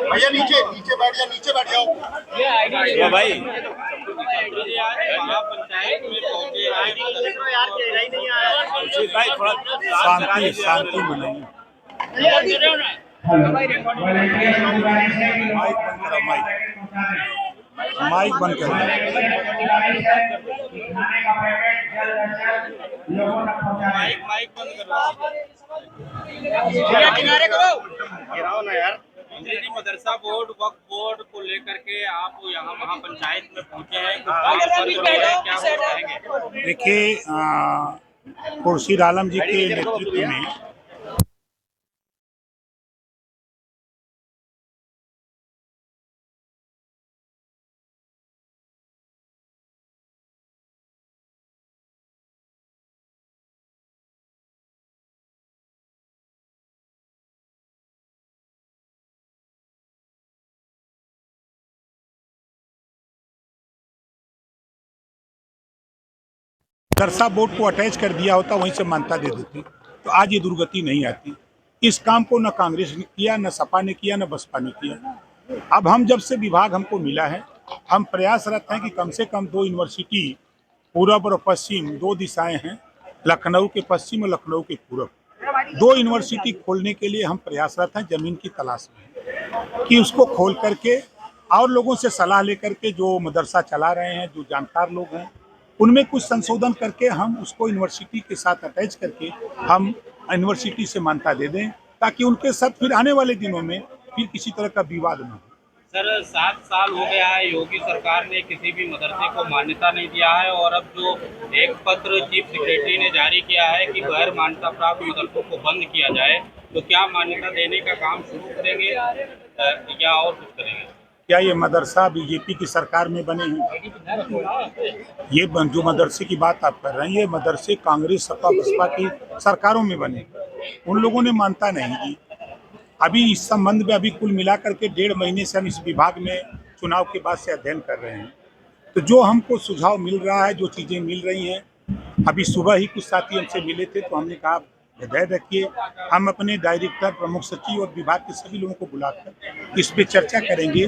भैया नीचे नीचे बैठ जाओ, नीचे बैठ जाओ भाई। शांति शांति बनाइए। माइक बंद करो, माइक बंद करो, किनारे करो, गिराओ ना यार। अंग्रेजी मदरसा बोर्ड वक्फ बोर्ड को लेकर के आप यहाँ वहाँ पंचायत में पहुँचे हैं, क्या कहेंगे? देखिए खुर्शीद आलम जी के नेतृत्व में मदरसा बोर्ड को अटैच कर दिया होता, वहीं से मान्यता दे देती तो आज ये दुर्गति नहीं आती। इस काम को न कांग्रेस ने किया, न सपा ने किया, न बसपा ने किया। अब हम जब से विभाग हमको मिला है, हम प्रयासरत हैं कि कम से कम 2 यूनिवर्सिटी पूरब और पश्चिम 2 दिशाएं हैं, लखनऊ के पश्चिम और लखनऊ के पूरब 2 यूनिवर्सिटी खोलने के लिए हम प्रयासरत हैं। जमीन की तलाश में कि उसको खोल करके और लोगों से सलाह लेकर के जो मदरसा चला रहे हैं, जो जानकार लोग हैं, उनमें कुछ संशोधन करके हम उसको यूनिवर्सिटी के साथ अटैच करके हम यूनिवर्सिटी से मान्यता दे दें, ताकि उनके साथ फिर आने वाले दिनों में फिर किसी तरह का विवाद न हो। सर 7 साल हो गया है, योगी सरकार ने किसी भी मदरसे को मान्यता नहीं दिया है, और अब जो एक पत्र चीफ सेक्रेटरी ने जारी किया है कि गैर मान्यता प्राप्त मदरसों को बंद किया जाए, तो क्या मान्यता देने का काम शुरू करेंगे या और कुछ करेंगे? क्या ये मदरसा बीजेपी की सरकार में बने हैं? ये जो मदरसे की बात आप कर रहे हैं, ये मदरसे कांग्रेस सपा बसपा की सरकारों में बने, उन लोगों ने मानता नहीं की। अभी इस संबंध में अभी कुल मिलाकर के 1.5 महीने से हम इस विभाग में चुनाव के बाद से अध्ययन कर रहे हैं। तो जो हमको सुझाव मिल रहा है, जो चीज़ें मिल रही हैं, अभी सुबह ही कुछ साथी हमसे मिले थे तो हमने कहा धैर्य रखिए, हम अपने डायरेक्टर, प्रमुख सचिव और विभाग के सभी लोगों को बुलाकर इस पे चर्चा करेंगे,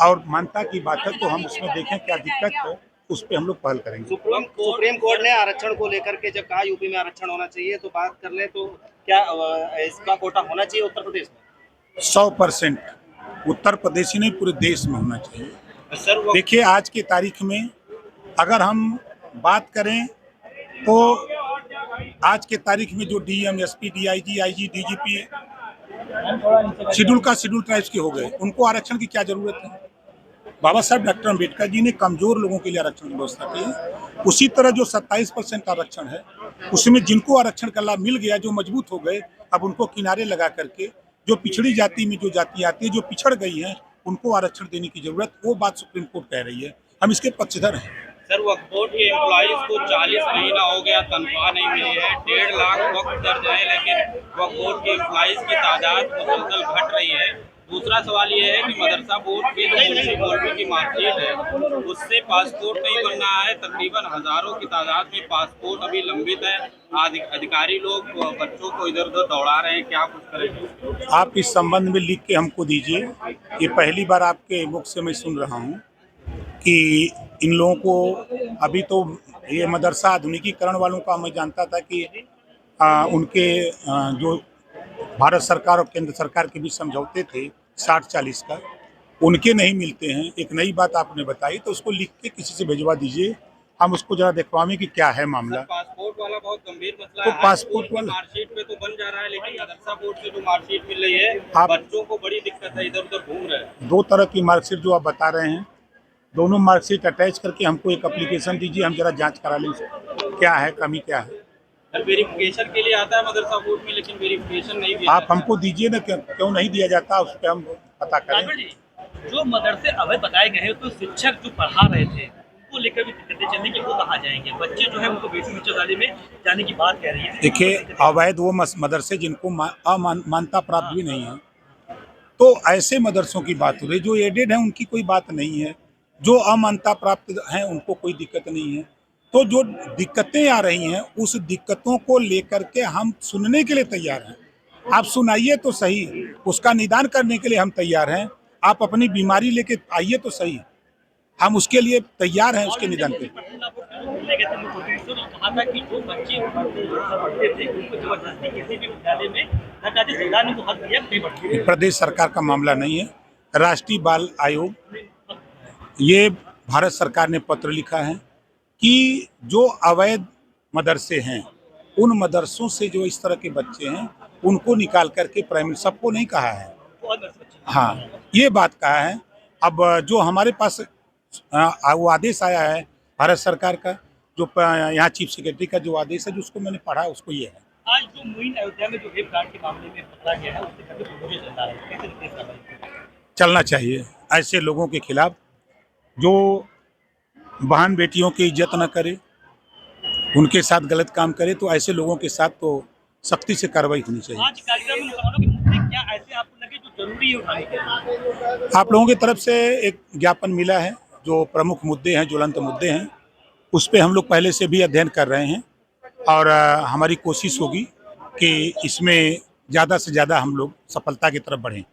और मान्यता की बात है तो हम उसमें देखें क्या दिक्कत है, उस पर हम लोग पहल करेंगे। सुप्रीम कोर्ट ने आरक्षण को लेकर के जब कहा यूपी में आरक्षण होना चाहिए, तो बात कर ले तो क्या इसका कोटा होना चाहिए उत्तर प्रदेश में? 100% उत्तर प्रदेश ही नहीं, पूरे देश में होना चाहिए। सर देखिए, आज की तारीख में अगर हम बात करें तो आज के तारीख में जो DM, SP, DIG, IG, DGP schedule tribes के हो गए, उनको आरक्षण की क्या जरूरत है? बाबा साहब डॉक्टर अम्बेडकर जी ने कमजोर लोगों के लिए आरक्षण की व्यवस्था की है। उसी तरह जो 27% आरक्षण है, उसमें जिनको आरक्षण का लाभ मिल गया, जो मजबूत हो गए, अब उनको किनारे लगा करके जो पिछड़ी जाति में जो जाति आती है, जो पिछड़ गई है, उनको आरक्षण देने की जरूरत, वो बात सुप्रीम कोर्ट कह रही है। हम इसके पक्षधर हैं। सर वक्फ बोर्ड के एम्प्लॉइज को 40 महीना हो गया, तनख्वाह नहीं मिली है, 1.5 लाख वक्फ दर्ज है, लेकिन वक्फ बोर्ड के एम्प्लॉइज की तादाद मुसलसल घट रही है। दूसरा सवाल ये है कि मदरसा बोर्ड की जो मुंशी की मार्कशीट है, उससे पासपोर्ट नहीं बन रहा है। तकरीबन हजारों की तादाद में पासपोर्ट अभी लंबित है। अधिकारी लोग बच्चों को इधर उधर दौड़ा रहे हैं, क्या कुछ करेंगे? आप इस संबंध में लिख के हमको दीजिए। ये पहली बार आपके मुख से मैं सुन रहा हूँ कि इन लोगों को, अभी तो ये मदरसा आधुनिकीकरण वालों का मैं जानता था कि उनके जो भारत सरकार और केंद्र सरकार के बीच समझौते थे 60-40 का, उनके नहीं मिलते हैं। एक नई बात आपने बताई, तो उसको लिख के किसी से भिजवा दीजिए, हम उसको जरा दिखवाएं कि क्या है मामला। पासपोर्ट वाला बहुत गंभीर मसला तो है। पासपोर्ट वाला मार्कशीट पे तो बन जा रहा है, लेकिन मदरसा बोर्ड से जो मार्कशीट मिल रही है, बच्चों को बड़ी दिक्कत है, इधर उधर घूम रहे हैं। 2 तरह की मार्कशीट जो आप बता रहे हैं, दोनों मार्कशीट अटैच करके हमको एक एप्लीकेशन दीजिए, हम जरा जांच करा लेंगे क्या है, कमी क्या है। वेरिफिकेशन के लिए आता है मदरसा बोर्ड में, लेकिन वेरिफिकेशन नहीं दिया। आप हमको दीजिए ना, क्यों नहीं दिया जाता, उस पर हम पता करें। जो मदरसे अवैध बताए गए हैं, तो शिक्षक जो पढ़ा रहे थे उनको लेकर भी दिक्कतें चलने की, वो कहाँ जाएंगे? बच्चे जो है उनको बेसिक शिक्षा में जाने की बात कह रही है। देखिए, अवैध वो मदरसे जिनको मान्यता प्राप्त भी नहीं है, तो ऐसे मदरसों की बात हो रही, जो एडेड है उनकी कोई बात नहीं है। जो अमान्यता प्राप्त हैं उनको कोई दिक्कत नहीं है। तो जो दिक्कतें आ रही हैं उस दिक्कतों को लेकर के हम सुनने के लिए तैयार हैं। आप सुनाइए तो सही, उसका निदान करने के लिए हम तैयार हैं। आप अपनी बीमारी लेके आइए तो सही, हम उसके लिए तैयार हैं, उसके निदान पे। कहा था कि जो बच्चे पढ़ते थे उनको जबरदस्ती किसी भी विद्यालय में सरकार ने हक दिया नहीं पढ़ते। प्रदेश सरकार का मामला नहीं है, राष्ट्रीय बाल आयोग, ये भारत सरकार ने पत्र लिखा है कि जो अवैध मदरसे हैं उन मदरसों से जो इस तरह के बच्चे हैं उनको निकाल करके प्राइमरी, सबको नहीं कहा है, हाँ ये बात कहा है। अब जो हमारे पास वो आदेश आया है भारत सरकार का, जो यहाँ चीफ सेक्रेटरी का जो आदेश है, जो उसको मैंने पढ़ा उसको ये है। आज जो मुइन अयोध्या में जो रेप कांड के मामले में पकड़ा गया है उससे काफी प्रोटेस्ट चल रहा है, कैसे रिपोर्ट कर रहे हैं? चलना चाहिए ऐसे लोगों के खिलाफ जो बहन बेटियों की इज्जत न करे, उनके साथ गलत काम करे, तो ऐसे लोगों के साथ तो सख्ती से कार्रवाई होनी चाहिए। आज कार्यक्रम में मुसलमानों के मुद्दे क्या ऐसे आपको लगे जो जरूरी है उठाने के लिए? आप लोगों की तरफ से एक ज्ञापन मिला है, जो प्रमुख मुद्दे हैं, ज्वलंत मुद्दे हैं, उस पे हम लोग पहले से भी अध्ययन कर रहे हैं और हमारी कोशिश होगी कि इसमें ज़्यादा से ज़्यादा हम लोग सफलता की तरफ बढ़ें।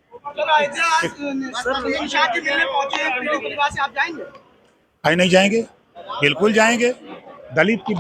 नहीं जाएंगे, बिल्कुल जाएंगे। दलित की